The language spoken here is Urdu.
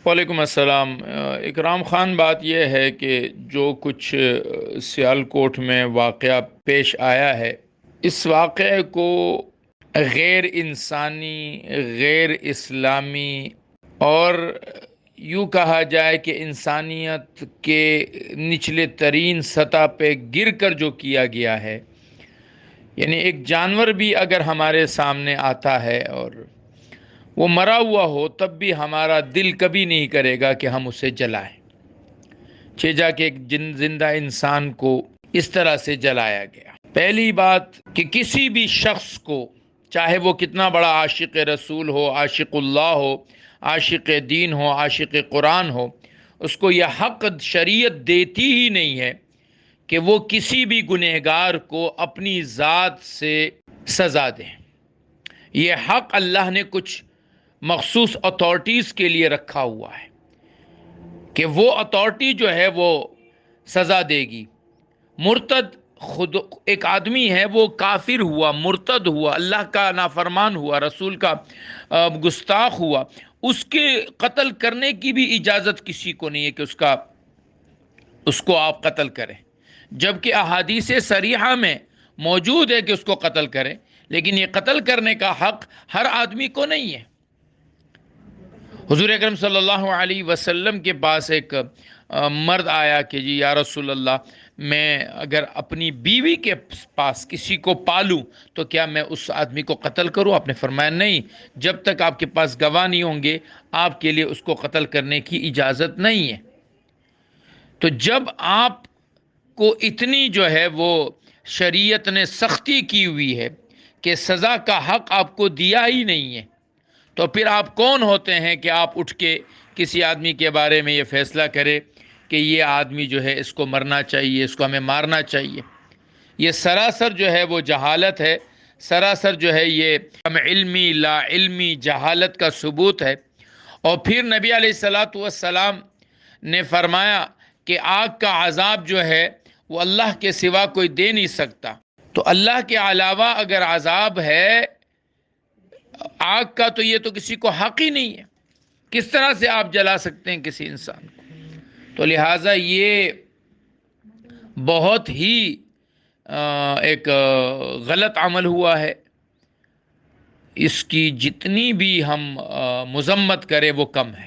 وعلیکم السلام۔ اکرام خان، بات یہ ہے کہ جو کچھ سیالکوٹ میں واقعہ پیش آیا ہے، اس واقعے کو غیر انسانی، غیر اسلامی اور یوں کہا جائے کہ انسانیت کے نچلے ترین سطح پہ گر کر جو کیا گیا ہے، یعنی ایک جانور بھی اگر ہمارے سامنے آتا ہے اور وہ مرا ہوا ہو، تب بھی ہمارا دل کبھی نہیں کرے گا کہ ہم اسے جلائیں، جا کے ایک زندہ انسان کو اس طرح سے جلایا گیا۔ پہلی بات کہ کسی بھی شخص کو، چاہے وہ کتنا بڑا عاشق رسول ہو، عاشق اللہ ہو، عاشق دین ہو، عاشق قرآن ہو، اس کو یہ حق شریعت دیتی ہی نہیں ہے کہ وہ کسی بھی گنہگار کو اپنی ذات سے سزا دے۔ یہ حق اللہ نے کچھ مخصوص اتھارٹیز کے لیے رکھا ہوا ہے کہ وہ اتھارٹی جو ہے وہ سزا دے گی۔ مرتد خود ایک آدمی ہے، وہ کافر ہوا، مرتد ہوا، اللہ کا نافرمان ہوا، رسول کا گستاخ ہوا، اس کے قتل کرنے کی بھی اجازت کسی کو نہیں ہے کہ اس کو آپ قتل کریں، جبکہ احادیث صریحہ میں موجود ہے کہ اس کو قتل کریں، لیکن یہ قتل کرنے کا حق ہر آدمی کو نہیں ہے۔ حضور اکرم صلی اللہ علیہ وسلم کے پاس ایک مرد آیا کہ جی یا رسول اللہ، میں اگر اپنی بیوی کے پاس کسی کو پالوں تو کیا میں اس آدمی کو قتل کروں؟ آپ نے فرمایا نہیں، جب تک آپ کے پاس گواہ نہیں ہوں گے آپ کے لیے اس کو قتل کرنے کی اجازت نہیں ہے۔ تو جب آپ کو اتنی جو ہے وہ شریعت نے سختی کی ہوئی ہے کہ سزا کا حق آپ کو دیا ہی نہیں ہے، تو پھر آپ کون ہوتے ہیں کہ آپ اٹھ کے کسی آدمی کے بارے میں یہ فیصلہ کرے کہ یہ آدمی جو ہے اس کو مرنا چاہیے، اس کو ہمیں مارنا چاہیے؟ یہ سراسر جو ہے وہ جہالت ہے، سراسر جو ہے یہ کم علمی، لا علمی، جہالت کا ثبوت ہے۔ اور پھر نبی علیہ الصلاۃ والسلام نے فرمایا کہ آگ کا عذاب جو ہے وہ اللہ کے سوا کوئی دے نہیں سکتا، تو اللہ کے علاوہ اگر عذاب ہے آگ کا تو یہ تو کسی کو حق ہی نہیں ہے، کس طرح سے آپ جلا سکتے ہیں کسی انسان کو؟ تو لہٰذا یہ بہت ہی ایک غلط عمل ہوا ہے، اس کی جتنی بھی ہم مذمت کریں وہ کم ہے۔